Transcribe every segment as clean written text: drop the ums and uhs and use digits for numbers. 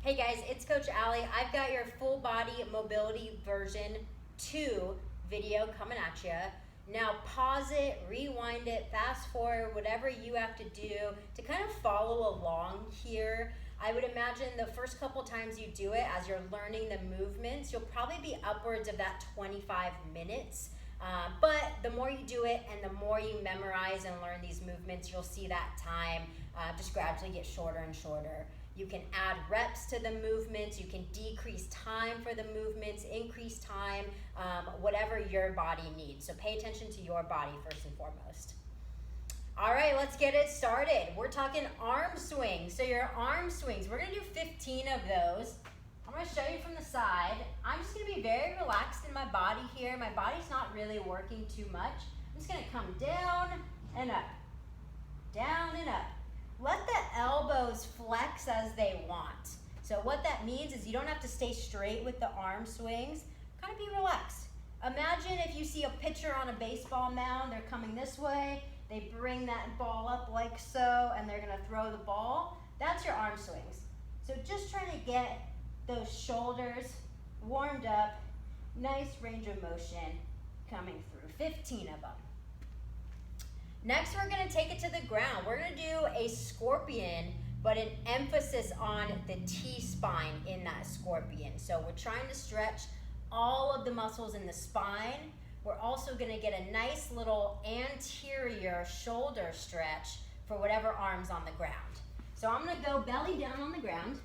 Hey guys, it's Coach Allie. I've got your full body mobility version 2 video coming at you. Now pause it, rewind it, fast forward, whatever you have to do to kind of follow along here. I would imagine the first couple times you do it, as you're learning the movements, you'll probably be upwards of that 25 minutes. But the more you do it and the more you memorize and learn these movements, you'll see that time just gradually get shorter and shorter. You can add reps to the movements, you can decrease time for the movements, increase time, whatever your body needs. So pay attention to your body first and foremost. All right, let's get it started. We're talking arm swings. So your arm swings, we're gonna do 15 of those. I'm gonna show you from the side. I'm just gonna be very relaxed in my body here. My body's not really working too much. I'm just gonna come down and up, down and up. Let the elbows flex as they want. So what that means is you don't have to stay straight with the arm swings. Kind of be relaxed. Imagine if you see a pitcher on a baseball mound, they're coming this way, they bring that ball up like so, and they're gonna throw the ball. That's your arm swings. So just trying to get those shoulders warmed up, nice range of motion coming through, 15 of them. Next, we're gonna take it to the ground. We're gonna do a scorpion, but an emphasis on the T-spine in that scorpion. So we're trying to stretch all of the muscles in the spine. We're also gonna get a nice little anterior shoulder stretch for whatever arm's on the ground. So I'm gonna go belly down on the ground.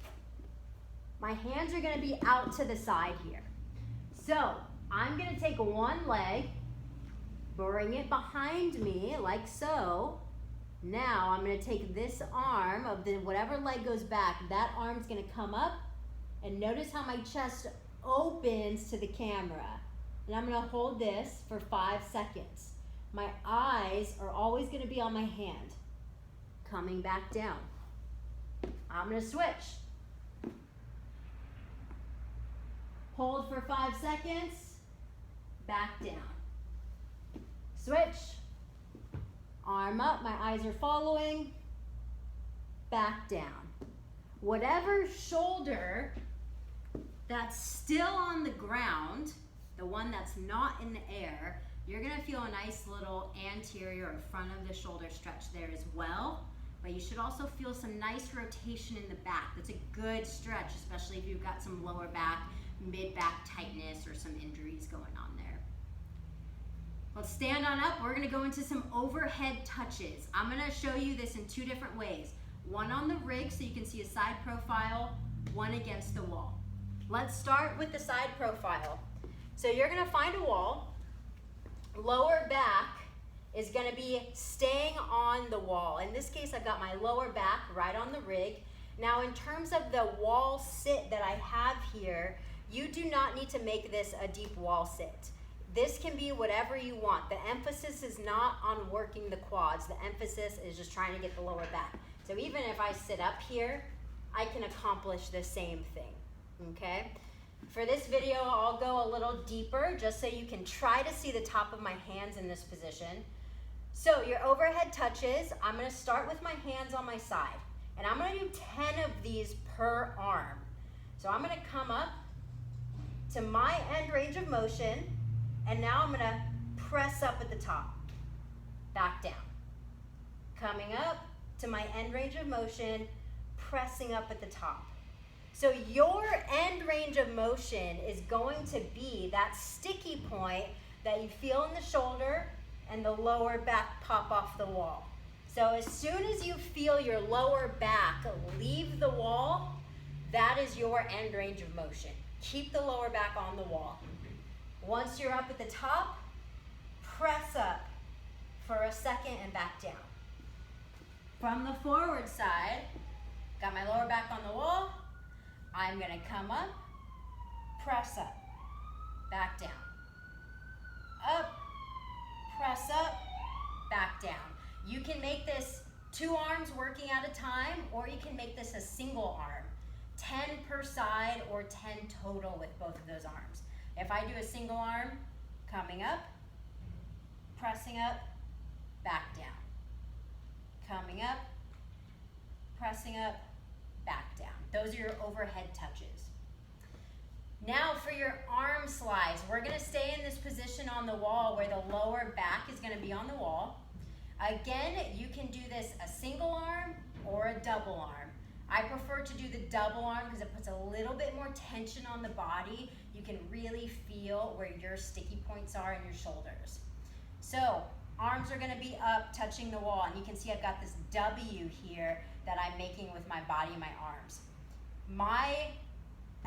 My hands are gonna be out to the side here. So I'm gonna take one leg, bring it behind me like so. Now I'm gonna take this arm of the whatever leg goes back, that arm's gonna come up, and notice how my chest opens to the camera. And I'm gonna hold this for 5 seconds. My eyes are always gonna be on my hand. Coming back down. I'm gonna switch. Hold for 5 seconds, back down. Switch, arm up, my eyes are following, back down. Whatever shoulder that's still on the ground, the one that's not in the air, you're gonna feel a nice little anterior or front of the shoulder stretch there as well, but you should also feel some nice rotation in the back. That's a good stretch, especially if you've got some lower back, mid-back tightness or some injuries going on there. Let's stand on up. We're gonna go into some overhead touches. I'm gonna show you this in 2 different ways. One on the rig so you can see a side profile, one against the wall. Let's start with the side profile. So you're gonna find a wall. Lower back is gonna be staying on the wall. In this case, I've got my lower back right on the rig. Now in terms of the wall sit that I have here, you do not need to make this a deep wall sit. This can be whatever you want. The emphasis is not on working the quads. The emphasis is just trying to get the lower back. So even if I sit up here, I can accomplish the same thing, okay? For this video, I'll go a little deeper just so you can try to see the top of my hands in this position. So your overhead touches, I'm gonna start with my hands on my side, and I'm gonna do 10 of these per arm. So I'm gonna come up to my end range of motion, and now I'm gonna press up at the top, back down. Coming up to my end range of motion, pressing up at the top. So your end range of motion is going to be that sticky point that you feel in the shoulder and the lower back pop off the wall. So as soon as you feel your lower back leave the wall, that is your end range of motion. Keep the lower back on the wall. Once you're up at the top, press up for a second and back down. From the forward side, got my lower back on the wall, I'm gonna come up, press up, back down. Up, press up, back down. You can make this 2 arms working at a time, or you can make this a single arm. 10 per side or 10 total with both of those arms. If I do a single arm, coming up, pressing up, back down. Coming up, pressing up, back down. those are your overhead touches. Now for your arm slides, we're gonna stay in this position on the wall where the lower back is gonna be on the wall. Again, you can do this a single arm or a double arm. I prefer to do the double arm because it puts a little bit more tension on the body. You can really feel where your sticky points are in your shoulders. So arms are gonna be up, touching the wall, and you can see I've got this W here that I'm making with my body and my arms. My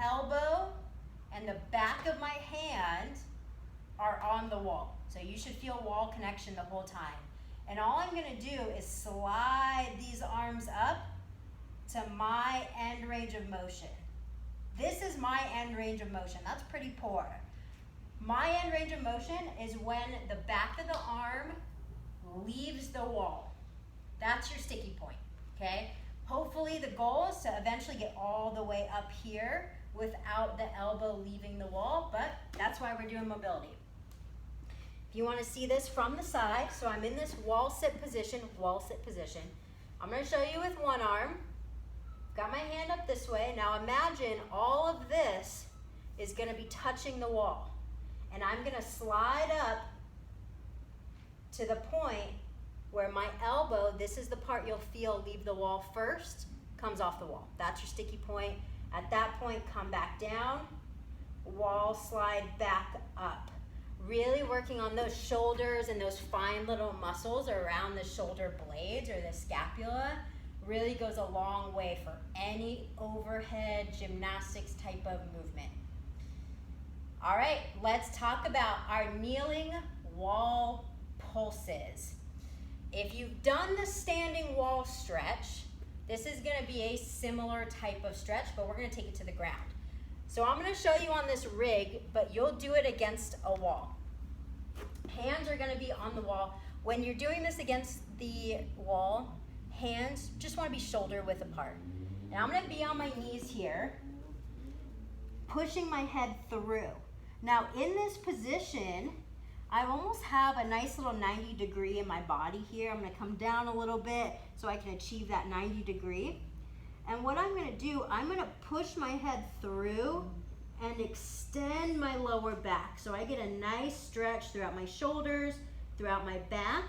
elbow and the back of my hand are on the wall. So you should feel wall connection the whole time. And all I'm gonna do is slide these arms up to my end range of motion. This is my end range of motion. That's pretty poor. My end range of motion is when the back of the arm leaves the wall. That's your sticky point, okay? Hopefully the goal is to eventually get all the way up here without the elbow leaving the wall, but that's why we're doing mobility. If you want to see this from the side, so I'm in this wall sit position. I'm going to show you with one arm. Got my hand up this way. Now imagine all of this is going to be touching the wall. And I'm going to slide up to the point where my elbow, this is the part you'll feel leave the wall first, comes off the wall. That's your sticky point. At that point, come back down, wall slide back up. Really working on those shoulders and those fine little muscles around the shoulder blades or the scapula really goes a long way for any overhead gymnastics type of movement. All right, let's talk about our kneeling wall pulses. If you've done the standing wall stretch, this is gonna be a similar type of stretch, but we're gonna take it to the ground. So I'm gonna show you on this rig, but you'll do it against a wall. Hands are gonna be on the wall. When you're doing this against the wall, hands just wanna be shoulder width apart. Now I'm gonna be on my knees here, pushing my head through. Now in this position, I almost have a nice little 90 degree in my body here. I'm gonna come down a little bit so I can achieve that 90 degree. And what I'm gonna do, I'm gonna push my head through and extend my lower back. So I get a nice stretch throughout my shoulders, throughout my back.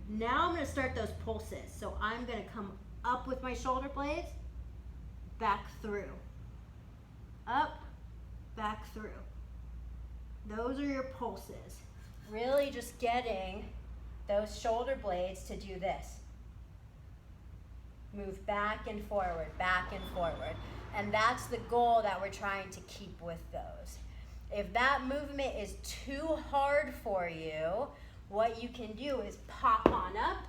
Now I'm gonna start those pulses. So I'm gonna come up with my shoulder blades, back through. Up, back through. Those are your pulses. Really just getting those shoulder blades to do this. Move back and forward, back and forward. And that's the goal that we're trying to keep with those. If that movement is too hard for you, what you can do is pop on up.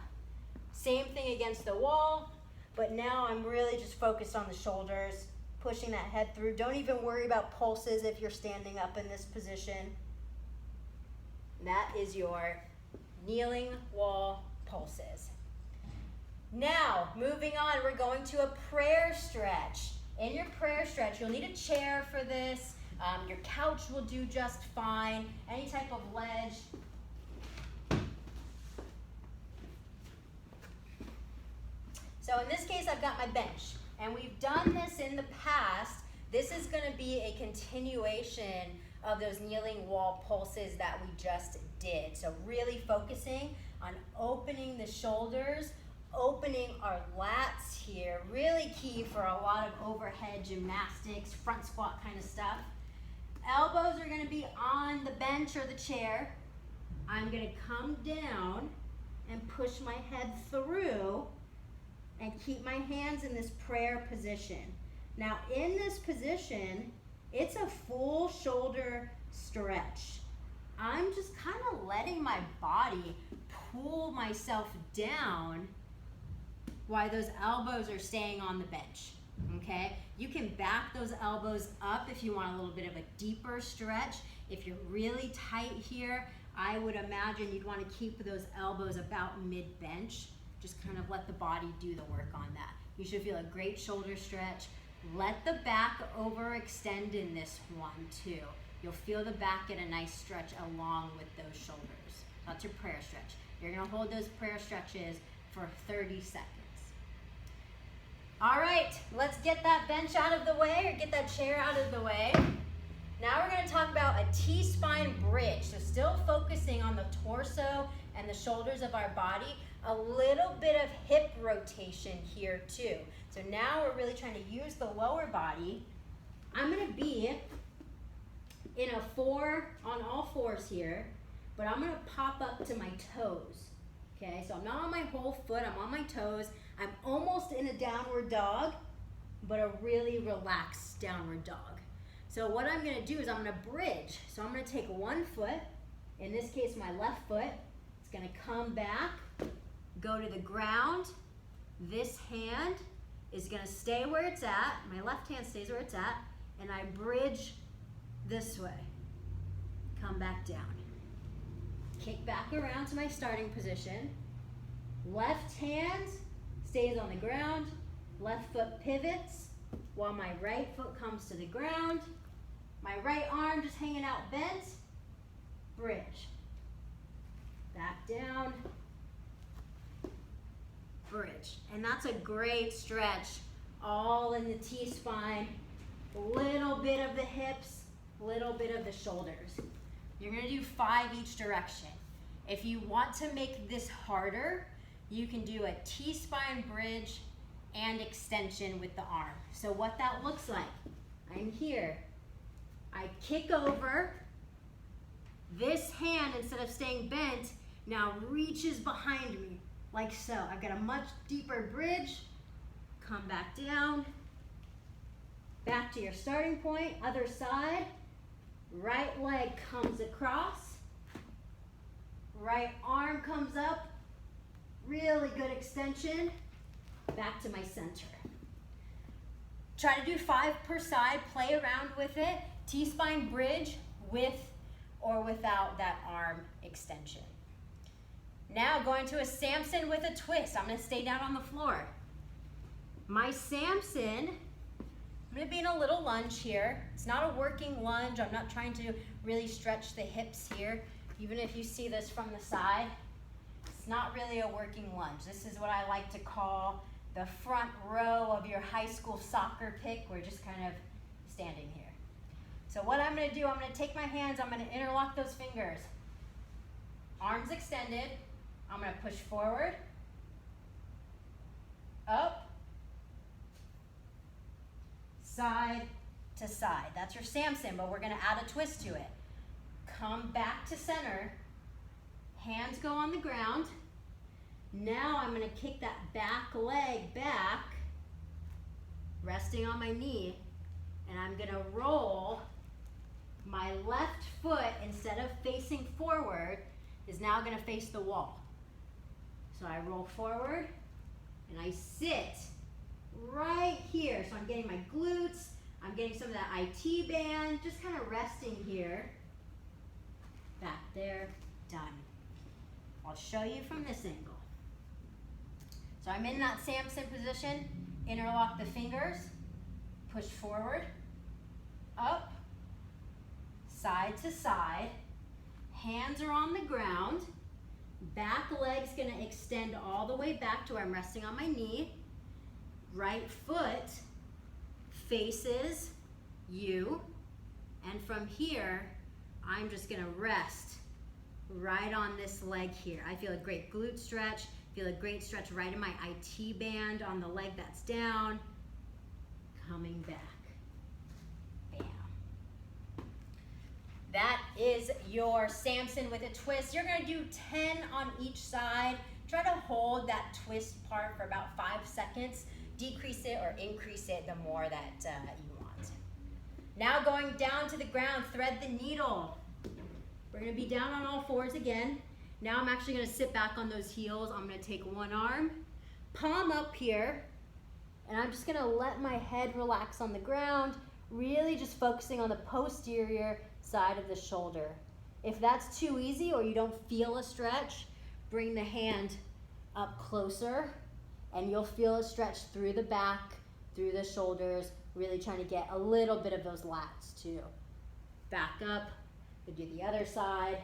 Same thing against the wall, but now I'm really just focused on the shoulders, pushing that head through. Don't even worry about pulses if you're standing up in this position. That is your kneeling wall pulses. Now, moving on, we're going to a prayer stretch. In your prayer stretch, you'll need a chair for this. Your couch will do just fine. Any type of ledge. So in this case, I've got my bench. And we've done this in the past. This is going to be a continuation of those kneeling wall pulses that we just did. So really focusing on opening the shoulders, opening our lats here. Really key for a lot of overhead gymnastics, front squat kind of stuff. Elbows are going to be on the bench or the chair. I'm going to come down and push my head through and keep my hands in this prayer position. Now in this position, it's a full shoulder stretch. I'm just kind of letting my body pull myself down while those elbows are staying on the bench, okay? You can back those elbows up if you want a little bit of a deeper stretch. If you're really tight here, I would imagine you'd want to keep those elbows about mid-bench. Just kind of let the body do the work on that. You should feel a great shoulder stretch. Let the back overextend in this one too. You'll feel the back get a nice stretch along with those shoulders. That's your prayer stretch. You're gonna hold those prayer stretches for 30 seconds. All right, right, let's get that bench out of the way, or get that chair out of the way. Now we're gonna talk about a T-spine bridge. So still focusing on the torso and the shoulders of our body, a little bit of hip rotation here too. So now we're really trying to use the lower body. I'm gonna be in a 4 on all fours here, but I'm gonna pop up to my toes. Okay, so I'm not on my whole foot, I'm on my toes. I'm almost in a downward dog, but a really relaxed downward dog. So what I'm gonna do is I'm gonna bridge. So I'm gonna take one foot, in this case my left foot, it's gonna come back, go to the ground. This hand is gonna stay where it's at, my left hand stays where it's at, and I bridge this way. Come back down. Kick back around to my starting position. Left hand stays on the ground, left foot pivots while my right foot comes to the ground. My right arm just hanging out bent, bridge. Back down, bridge. And that's a great stretch, all in the T-spine, a little bit of the hips, a little bit of the shoulders. You're gonna do 5 each direction. If you want to make this harder, you can do a T-spine bridge and extension with the arm. So what that looks like, I'm here. I kick over. This hand, instead of staying bent, now reaches behind me, like so. I've got a much deeper bridge. Come back down. Back to your starting point, other side. Right leg comes across. Right arm comes up. Really good extension. Back to my center. Try to do 5 per side, play around with it. T-spine bridge with or without that arm extension. Now going to a Samson with a twist. I'm gonna stay down on the floor. My Samson, I'm gonna be in a little lunge here. It's not a working lunge. I'm not trying to really stretch the hips here. Even if you see this from the side, it's not really a working lunge. This is what I like to call the front row of your high school soccer pick. We're just kind of standing here. So what I'm gonna do, I'm gonna take my hands, I'm gonna interlock those fingers. Arms extended. I'm gonna push forward, up, side to side. That's your Samson, but we're gonna add a twist to it. Come back to center, hands go on the ground. Now I'm gonna kick that back leg back, resting on my knee, and I'm gonna roll. My left foot, instead of facing forward, is now gonna face the wall. So I roll forward, and I sit right here. So I'm getting my glutes, I'm getting some of that IT band, just kind of resting here. Back there, done. I'll show you from this angle. So I'm in that Samson position, interlock the fingers, push forward, up, side to side, hands are on the ground, back leg's gonna extend all the way back to where I'm resting on my knee, right foot faces you, and from here, I'm just gonna rest right on this leg here. I feel a great glute stretch, feel a great stretch right in my IT band on the leg that's down, coming back. That is your Samson with a twist. You're gonna do 10 on each side. Try to hold that twist part for about 5 seconds. Decrease it or increase it the more that you want. Now going down to the ground, thread the needle. We're gonna be down on all fours again. Now I'm actually gonna sit back on those heels. I'm gonna take one arm, palm up here, and I'm just gonna let my head relax on the ground, really just focusing on the posterior side of the shoulder. If that's too easy or you don't feel a stretch, bring the hand up closer and you'll feel a stretch through the back, through the shoulders, really trying to get a little bit of those lats too. Back up, we'll do the other side,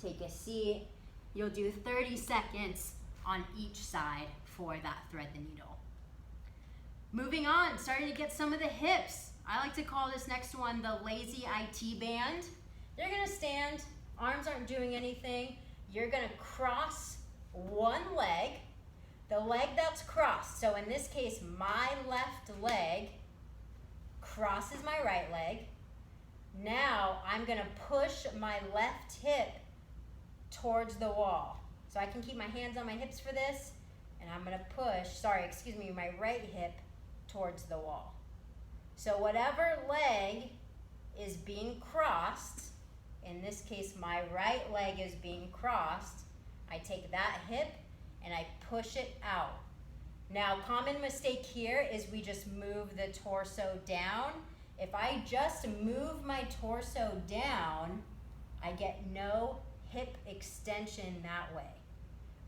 take a seat. You'll do 30 seconds on each side for that thread the needle. Moving on, starting to get some of the hips. I like to call this next one the lazy IT band. You're gonna stand, arms aren't doing anything. You're gonna cross one leg, the leg that's crossed. So in this case, my left leg crosses my right leg. Now I'm gonna push my left hip towards the wall. So I can keep my hands on my hips for this, and I'm gonna push, my right hip towards the wall. So whatever leg is being crossed, in this case my right leg is being crossed, I take that hip and I push it out. Now, common mistake here is we just move the torso down. If I just move my torso down, I get no hip extension that way.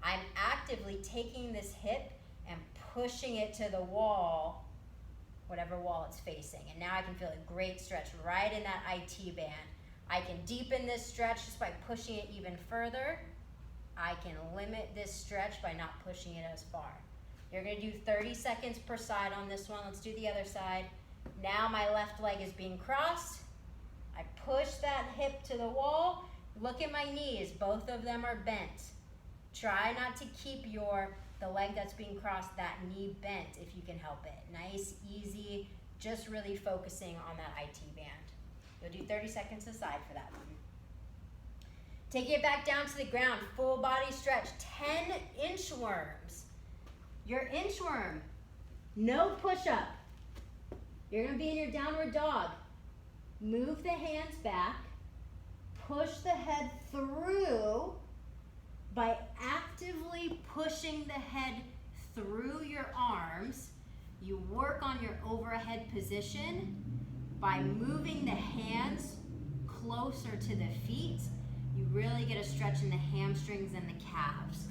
I'm actively taking this hip and pushing it to the wall, whatever wall it's facing. And now I can feel a great stretch right in that IT band. I can deepen this stretch just by pushing it even further. I can limit this stretch by not pushing it as far. You're gonna do 30 seconds per side on this one. Let's do the other side. Now my left leg is being crossed. I push that hip to the wall. Look at my knees, both of them are bent. Try not to keep the leg that's being crossed, that knee bent if you can help it. Nice, easy, just really focusing on that IT band. You'll do 30 seconds aside for that one. Take it back down to the ground, full body stretch, 10 inchworms. Your inchworm, no push up. You're gonna be in your downward dog. Move the hands back, push the head through. By actively pushing the head through your arms, you work on your overhead position. By moving the hands closer to the feet, you really get a stretch in the hamstrings and the calves.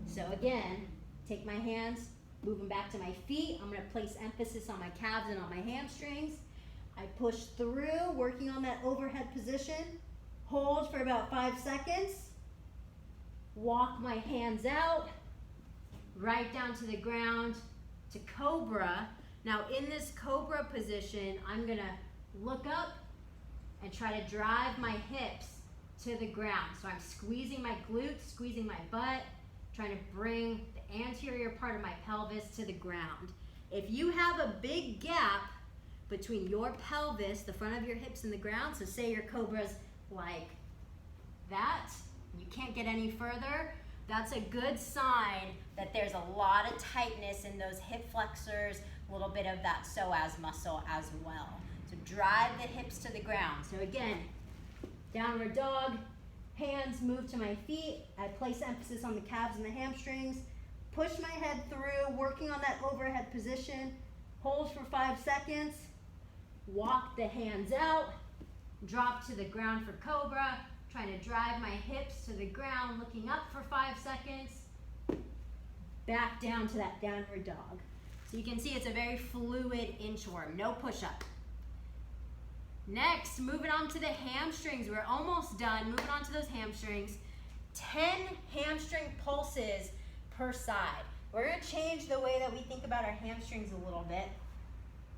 So again, take my hands, move them back to my feet. I'm gonna place emphasis on my calves and on my hamstrings. I push through, working on that overhead position. Hold for about 5 seconds. Walk my hands out, right down to the ground to Cobra. Now in this Cobra position, I'm gonna look up and try to drive my hips to the ground. So I'm squeezing my glutes, squeezing my butt, trying to bring the anterior part of my pelvis to the ground. If you have a big gap between your pelvis, the front of your hips and the ground, so say your Cobra's like that, you can't get any further, that's a good sign that there's a lot of tightness in those hip flexors, a little bit of that psoas muscle as well. So drive the hips to the ground. So again, downward dog, hands move to my feet. I place emphasis on the calves and the hamstrings. Push my head through, working on that overhead position. Hold for 5 seconds. Walk the hands out. Drop to the ground for Cobra. Trying to drive my hips to the ground, looking up for 5 seconds. Back down to that downward dog. So you can see it's a very fluid inchworm, no push-up. Next, moving on to the hamstrings. We're almost done. Moving on to those hamstrings. 10 hamstring pulses per side. We're gonna change the way that we think about our hamstrings a little bit.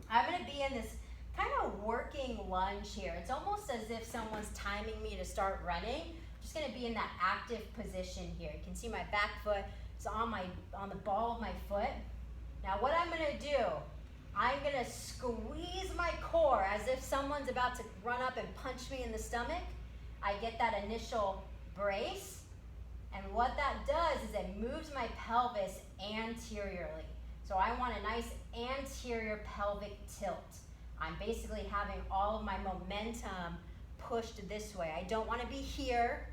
I'm gonna be in this kind of working lunge here. It's almost as if someone's timing me to start running. I'm just gonna be in that active position here. You can see my back foot is on the ball of my foot. Now what I'm gonna do, I'm gonna squeeze my core as if someone's about to run up and punch me in the stomach. I get that initial brace, and what that does is it moves my pelvis anteriorly. So I want a nice anterior pelvic tilt. I'm basically having all of my momentum pushed this way. I don't want to be here.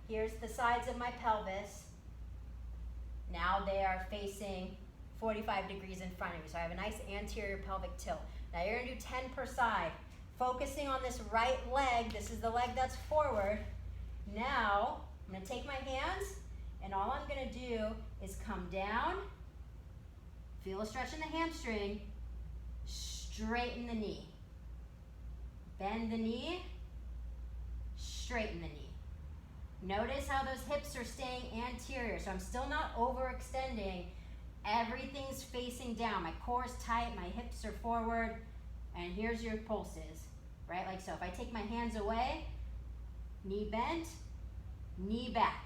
Here's the sides of my pelvis. Now they are facing 45 degrees in front of me. So I have a nice anterior pelvic tilt. Now you're gonna do 10 per side. Focusing on this right leg. This is the leg that's forward. Now, I'm gonna take my hands, and all I'm gonna do is come down, feel a stretch in the hamstring, straighten the knee. Bend the knee, straighten the knee. Notice how those hips are staying anterior, so I'm still not overextending. Everything's facing down. My core is tight, my hips are forward, and here's your pulses, right? Like so. If I take my hands away, knee bent, knee back.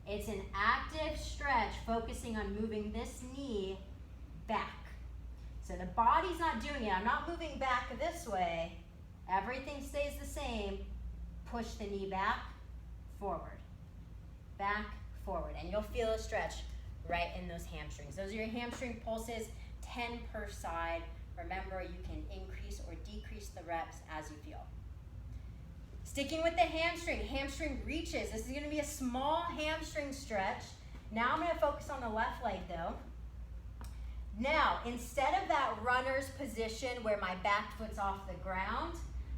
It's an active stretch focusing on moving this knee back. So the body's not doing it. I'm not moving back this way. Everything stays the same. Push the knee back, forward, back, forward. And you'll feel a stretch right in those hamstrings. Those are your hamstring pulses, 10 per side. Remember, you can increase or decrease the reps as you feel. Sticking with the hamstring reaches. This is going to be a small hamstring stretch. Now I'm going to focus on the left leg though. Now, instead of that runner's position where my back foot's off the ground,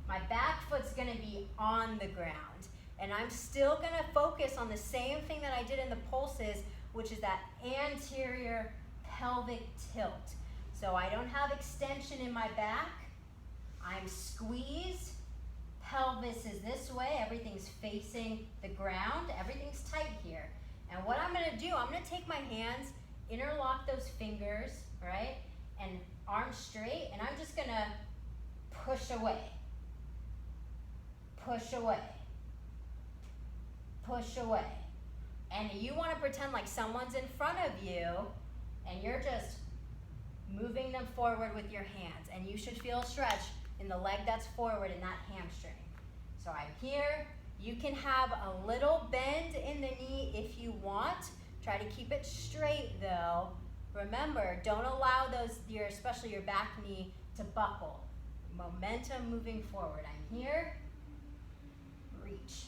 my back foot's going to be on the ground. And I'm still going to focus on the same thing that I did in the pulses, which is that anterior pelvic tilt. So I don't have extension in my back. I'm squeezed. Pelvis is this way. Everything's facing the ground. Everything's tight here. And what I'm going to do, I'm going to take my hands, interlock those fingers, right? And arms straight. And I'm just going to push away. Push away. Push away. And you want to pretend like someone's in front of you and you're just moving them forward with your hands. And you should feel a stretch in the leg that's forward in that hamstring. So I'm here. You can have a little bend in the knee if you want. Try to keep it straight though. Remember, don't allow those, especially your back knee, to buckle. Momentum moving forward. I'm here. Reach.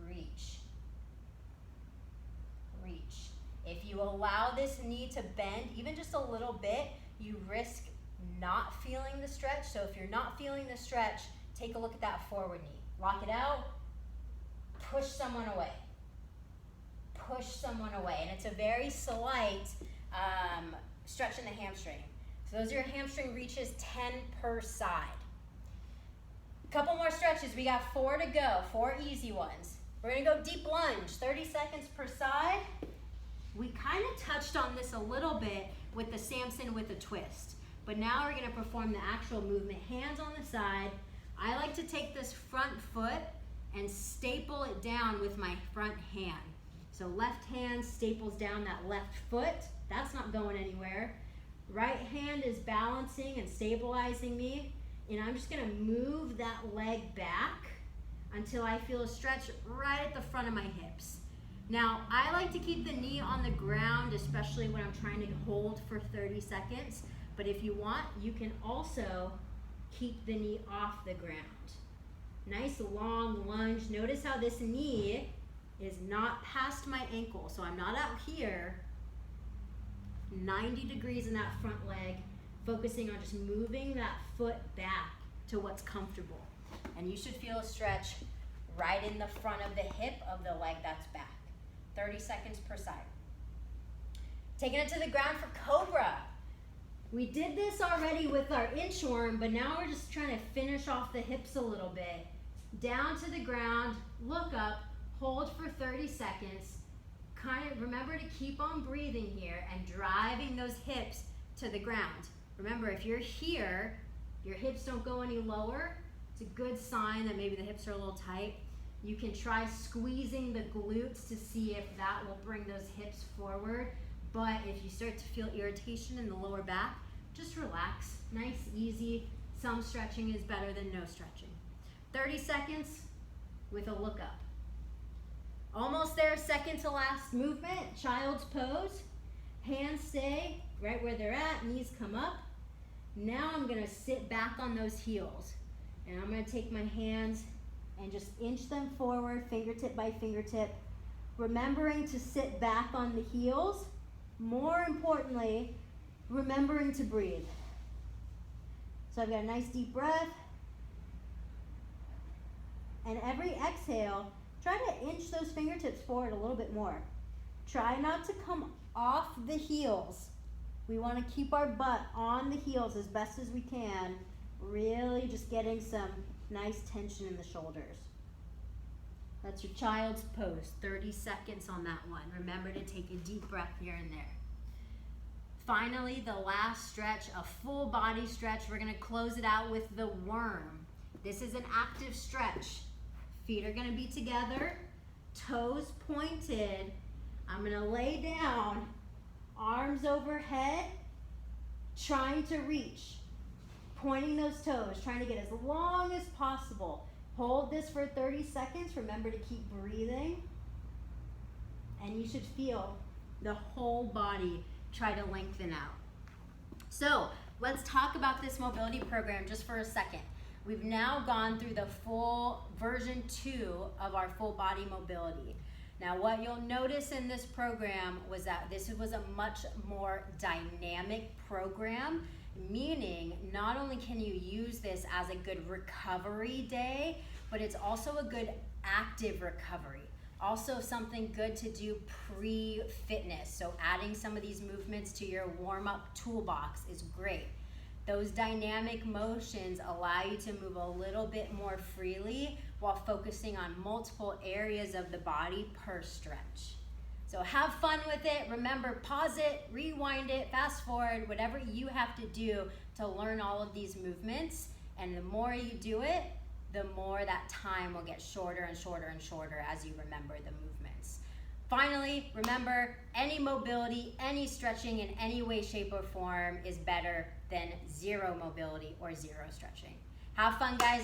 Reach. Reach. If you allow this knee to bend even just a little bit, you risk not feeling the stretch. So if you're not feeling the stretch, take a look at that forward knee. Lock it out. Push someone away. Push someone away. And it's a very slight stretch in the hamstring. So those are your hamstring reaches, 10 per side. Couple more stretches. We got 4 to go, 4 easy ones. We're going to go deep lunge, 30 seconds per side. We kind of touched on this a little bit with the Samson with a twist. But now we're going to perform the actual movement. Hands on the side. I like to take this front foot and staple it down with my front hand. So left hand staples down that left foot. That's not going anywhere. Right hand is balancing and stabilizing me. And I'm just going to move that leg back until I feel a stretch right at the front of my hips. Now, I like to keep the knee on the ground, especially when I'm trying to hold for 30 seconds. But if you want, you can also keep the knee off the ground. Nice long lunge. Notice how this knee is not past my ankle. So I'm not out here. 90 degrees in that front leg. Focusing on just moving that foot back to what's comfortable. And you should feel a stretch right in the front of the hip of the leg that's back. 30 seconds per side. Taking it to the ground for Cobra. We did this already with our inchworm, but now we're just trying to finish off the hips a little bit. Down to the ground, look up, hold for 30 seconds. Kind of remember to keep on breathing here and driving those hips to the ground. Remember, if you're here, your hips don't go any lower. It's a good sign that maybe the hips are a little tight. You can try squeezing the glutes to see if that will bring those hips forward. But if you start to feel irritation in the lower back, just relax. Nice, easy. Some stretching is better than no stretching. 30 seconds with a look up. Almost there, second to last movement, child's pose. Hands stay right where they're at, knees come up. Now I'm gonna sit back on those heels. And I'm gonna take my hands and just inch them forward, fingertip by fingertip. Remembering to sit back on the heels. More importantly, remembering to breathe. So I've got a nice deep breath. And every exhale, try to inch those fingertips forward a little bit more. Try not to come off the heels. We want to keep our butt on the heels as best as we can. Really just getting some nice tension in the shoulders. That's your child's pose. 30 seconds on that one. Remember to take a deep breath here and there. Finally, the last stretch, a full body stretch. We're gonna close it out with the worm. This is an active stretch. Feet are gonna be together, toes pointed. I'm gonna lay down, arms overhead, trying to reach, pointing those toes, trying to get as long as possible. Hold this for 30 seconds. Remember to keep breathing. And you should feel the whole body try to lengthen out. So let's talk about this mobility program just for a second. We've now gone through the full version 2 of our full body mobility. Now what you'll notice in this program was that this was a much more dynamic program, meaning not only can you use this as a good recovery day, but it's also a good active recovery. Also something good to do pre-fitness. So adding some of these movements to your warm-up toolbox is great. Those dynamic motions allow you to move a little bit more freely while focusing on multiple areas of the body per stretch. So have fun with it. Remember, pause it, rewind it, fast forward, whatever you have to do to learn all of these movements. And the more you do it, the more that time will get shorter and shorter and shorter as you remember the movements. Finally, remember, any mobility, any stretching in any way, shape, or form is better than zero mobility or zero stretching. Have fun, guys.